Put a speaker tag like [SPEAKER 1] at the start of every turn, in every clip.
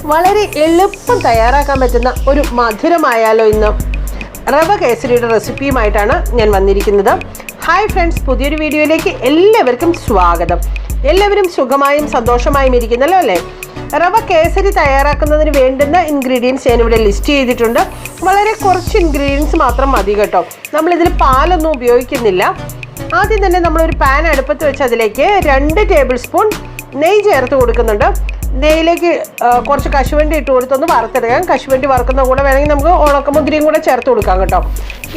[SPEAKER 1] വളരെ എളുപ്പം തയ്യാറാക്കാൻ പറ്റുന്ന ഒരു മധുരമായാലോ ഇന്ന്. റവ കേസരിയുടെ റെസിപ്പിയുമായിട്ടാണ് ഞാൻ വന്നിരിക്കുന്നത്. ഹായ് ഫ്രണ്ട്സ്, പുതിയൊരു വീഡിയോയിലേക്ക് എല്ലാവർക്കും സ്വാഗതം. എല്ലാവരും സുഖമായും സന്തോഷമായും ഇരിക്കുന്നല്ലോ അല്ലേ? റവ കേസരി തയ്യാറാക്കുന്നതിന് വേണ്ടുന്ന ഇൻഗ്രീഡിയൻസ് ഞാനിവിടെ ലിസ്റ്റ് ചെയ്തിട്ടുണ്ട്. വളരെ കുറച്ച് ഇൻഗ്രീഡിയൻസ് മാത്രം മതി കേട്ടോ. നമ്മളിതിൽ പാലൊന്നും ഉപയോഗിക്കുന്നില്ല. ആദ്യം തന്നെ നമ്മളൊരു പാൻ അടുപ്പത്ത് വെച്ച് അതിലേക്ക് 2 ടേബിൾ സ്പൂൺ നെയ്യ് ചേർത്ത് കൊടുക്കുന്നുണ്ട്. നെയ്യിലേക്ക് കുറച്ച് കശുവണ്ടി ഇട്ട് കൊടുത്തൊന്ന് വറുത്തെടുക്കാം. കശുവണ്ടി വറുക്കുന്ന കൂടെ വേണമെങ്കിൽ നമുക്ക് ഉണക്കമുന്തിരിയും കൂടെ ചേർത്ത് കൊടുക്കാം കേട്ടോ.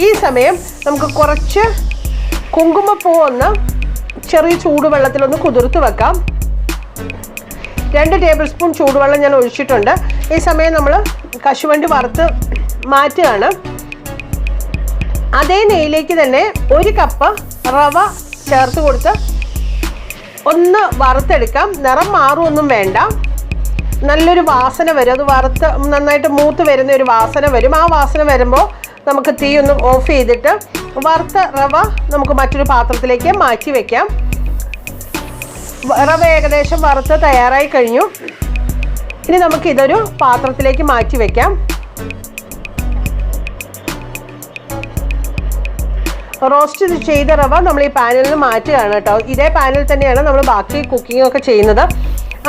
[SPEAKER 1] ഈ സമയം നമുക്ക് കുറച്ച് കുങ്കുമപ്പൂ ഒന്ന് ചെറിയ ചൂടുവെള്ളത്തിലൊന്ന് കുതിർത്ത് വെക്കാം. 2 ടേബിൾ സ്പൂൺ ചൂടുവെള്ളം ഞാൻ ഒഴിച്ചിട്ടുണ്ട്. ഈ സമയം നമ്മൾ കശുവണ്ടി വറുത്ത് മാറ്റുകയാണ്. അതേ നെയ്യിലേക്ക് തന്നെ 1 കപ്പ് റവ ചേർത്ത് കൊടുത്ത് ഒന്ന് വറുത്തെടുക്കാം. നിറം മാറുമൊന്നും വേണ്ട, നല്ലൊരു വാസന വരും. അത് വറുത്ത് നന്നായിട്ട് മൂത്ത് വരുന്ന ഒരു വാസന വരും. ആ വാസന വരുമ്പോൾ നമുക്ക് തീ ഒന്ന് ഓഫ് ചെയ്തിട്ട് വറുത്ത റവ നമുക്ക് മറ്റൊരു പാത്രത്തിലേക്ക് മാറ്റി വയ്ക്കാം. റവ ഏകദേശം വറുത്ത് തയ്യാറായി കഴിഞ്ഞു. ഇനി നമുക്കിതൊരു പാത്രത്തിലേക്ക് മാറ്റി വയ്ക്കാം. റോസ്റ്റ് ചെയ്ത റവ നമ്മൾ ഈ പാനിൽ നിന്ന് മാറ്റുകയാണ് കേട്ടോ. ഇതേ പാനിൽ തന്നെയാണ് നമ്മൾ ബാക്കി കുക്കിംഗ് ഒക്കെ ചെയ്യുന്നത്.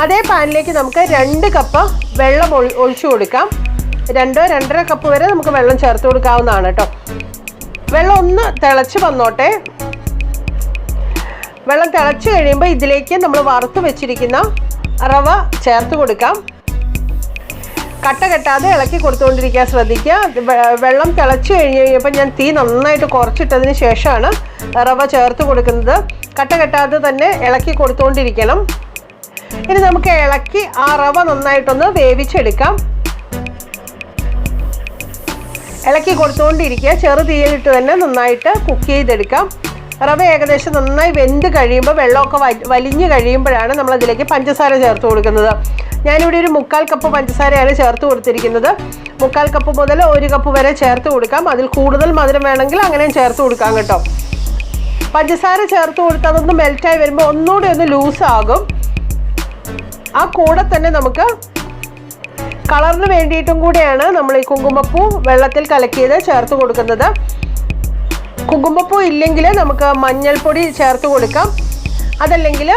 [SPEAKER 1] അതേ പാനിലേക്ക് നമുക്ക് 2 കപ്പ് വെള്ളം ഒഴിച്ചു കൊടുക്കാം. 2-2.5 കപ്പ് വരെ നമുക്ക് വെള്ളം ചേർത്ത് കൊടുക്കാവുന്നതാണ് കേട്ടോ. വെള്ളം ഒന്ന് തിളച്ച് വന്നോട്ടെ. വെള്ളം തിളച്ച് കഴിയുമ്പോൾ ഇതിലേക്ക് നമ്മൾ വറുത്ത് വെച്ചിരിക്കുന്ന റവ ചേർത്ത് കൊടുക്കാം. കട്ട കെട്ടാതെ ഇളക്കി കൊടുത്തുകൊണ്ടിരിക്കാൻ ശ്രദ്ധിക്കുക. വെള്ളം തിളച്ച് കഴിഞ്ഞപ്പോൾ ഞാൻ തീ നന്നായിട്ട് കുറച്ചിട്ടതിന് ശേഷമാണ് റവ ചേർത്ത് കൊടുക്കുന്നത്. കട്ട കെട്ടാതെ തന്നെ ഇളക്കി കൊടുത്തുകൊണ്ടിരിക്കണം. ഇനി നമുക്ക് ഇളക്കി ആ റവ നന്നായിട്ടൊന്ന് വേവിച്ചെടുക്കാം. ഇളക്കി കൊടുത്തുകൊണ്ടിരിക്കുക. ചെറു തീയിലിട്ട് തന്നെ നന്നായിട്ട് കുക്ക് ചെയ്തെടുക്കാം. റവ ഏകദേശം നന്നായി വെന്ത് കഴിയുമ്പോൾ വെള്ളമൊക്കെ വലിഞ്ഞ് കഴിയുമ്പോഴാണ് നമ്മളതിലേക്ക് പഞ്ചസാര ചേർത്ത് കൊടുക്കുന്നത്. ഞാനിവിടെ ഒരു 1/4 കപ്പ് പഞ്ചസാരയാണ് ചേർത്ത് കൊടുത്തിരിക്കുന്നത്. 1/4 കപ്പ് മുതൽ 1 കപ്പ് വരെ ചേർത്ത് കൊടുക്കാം. അതിൽ കൂടുതൽ മധുരം വേണമെങ്കിൽ അങ്ങനെയും ചേർത്ത് കൊടുക്കാം കേട്ടോ. പഞ്ചസാര ചേർത്ത് കൊടുത്ത് അതൊന്ന് മെൽറ്റായി വരുമ്പോൾ ഒന്നുകൂടി ഒന്ന് ലൂസാകും. ആ കൂടെ തന്നെ നമുക്ക് കളറിന് വേണ്ടിയിട്ടും കൂടെയാണ് നമ്മൾ ഈ കുങ്കുമപ്പൂ വെള്ളത്തിൽ കലക്കിയത് ചേർത്ത് കൊടുക്കുന്നത്. കുങ്കുമപ്പൂ ഇല്ലെങ്കിൽ നമുക്ക് മഞ്ഞൾപ്പൊടി ചേർത്ത് കൊടുക്കാം. അതല്ലെങ്കിൽ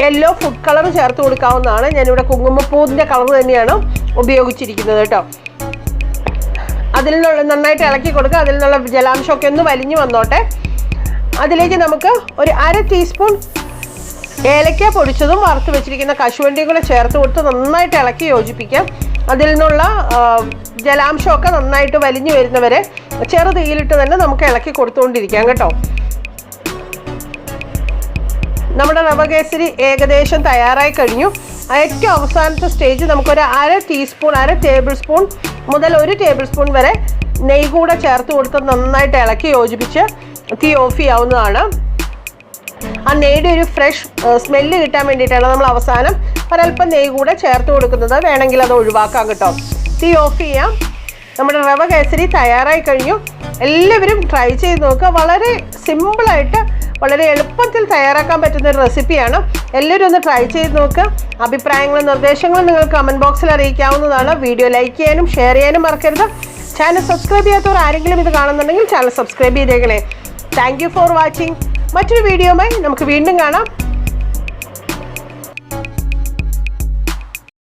[SPEAKER 1] യെല്ലോ ഫുഡ് കളർ ചേർത്ത് കൊടുക്കാവുന്നതാണ്. ഞാനിവിടെ കുങ്കുമപ്പൂവിൻ്റെ കളർ തന്നെയാണ് ഉപയോഗിച്ചിരിക്കുന്നത് കേട്ടോ. അതിൽ നിന്നുള്ള നന്നായിട്ട് ഇളക്കി കൊടുക്കുക. അതിൽ നിന്നുള്ള ജലാംശമൊക്കെ ഒന്ന് വലിഞ്ഞു വന്നോട്ടെ. അതിലേക്ക് നമുക്ക് ഒരു 1/2 ടീസ്പൂൺ ഏലക്ക പൊടിച്ചതും വറുത്ത് വെച്ചിരിക്കുന്ന കശുവണ്ടിയും കൂടെ ചേർത്ത് കൊടുത്ത് നന്നായിട്ട് ഇളക്കി യോജിപ്പിക്കാം. അതിൽ നിന്നുള്ള ജലാംശമൊക്കെ നന്നായിട്ട് വലിഞ്ഞു വരുന്നവരെ ചെറു തീയിലിട്ട് തന്നെ നമുക്ക് ഇളക്കി കൊടുത്തുകൊണ്ടിരിക്കാം കേട്ടോ. നമ്മുടെ റവ കേസരി ഏകദേശം തയ്യാറായി കഴിഞ്ഞു. ഏറ്റവും അവസാനത്തെ സ്റ്റേജ് നമുക്കൊരു 1/2 ടേബിൾ സ്പൂൺ മുതൽ 1 ടേബിൾ സ്പൂൺ വരെ നെയ്യ് കൂടെ ചേർത്ത് കൊടുത്ത് നന്നായിട്ട് ഇളക്കി യോജിപ്പിച്ച് തീ ഓഫ് ചെയ്യാവുന്നതാണ്. ആ നെയ്യുടെ ഒരു ഫ്രഷ് സ്മെല്ല് കിട്ടാൻ വേണ്ടിയിട്ടാണ് നമ്മൾ അവസാനം ഒരല്പം നെയ്യ് കൂടെ ചേർത്ത് കൊടുക്കുന്നത്. വേണമെങ്കിൽ അത് ഒഴിവാക്കാം കേട്ടോ. തീ ഓഫ് ചെയ്യാം. നമ്മുടെ റവ കേസരി തയ്യാറായി കഴിഞ്ഞു. എല്ലാവരും ട്രൈ ചെയ്ത് നോക്കുക. വളരെ സിമ്പിളായിട്ട് വളരെ എളുപ്പത്തിൽ തയ്യാറാക്കാൻ പറ്റുന്ന ഒരു റെസിപ്പിയാണ്. എല്ലാവരും ഒന്ന് ട്രൈ ചെയ്ത് നോക്കുക. അഭിപ്രായങ്ങളും നിർദ്ദേശങ്ങളും നിങ്ങൾ കമൻറ്റ് ബോക്സിൽ അറിയിക്കാവുന്നതാണ്. വീഡിയോ ലൈക്ക് ചെയ്യാനും ഷെയർ ചെയ്യാനും മറക്കരുത്. ചാനൽ സബ്സ്ക്രൈബ് ചെയ്യാത്തവർ ആരെങ്കിലും ഇത് കാണുന്നുണ്ടെങ്കിൽ ചാനൽ സബ്സ്ക്രൈബ് ചെയ്തേക്കണേ. Thank you for watching. മറ്റൊരു വീഡിയോയുമായി നമുക്ക് വീണ്ടും കാണാം.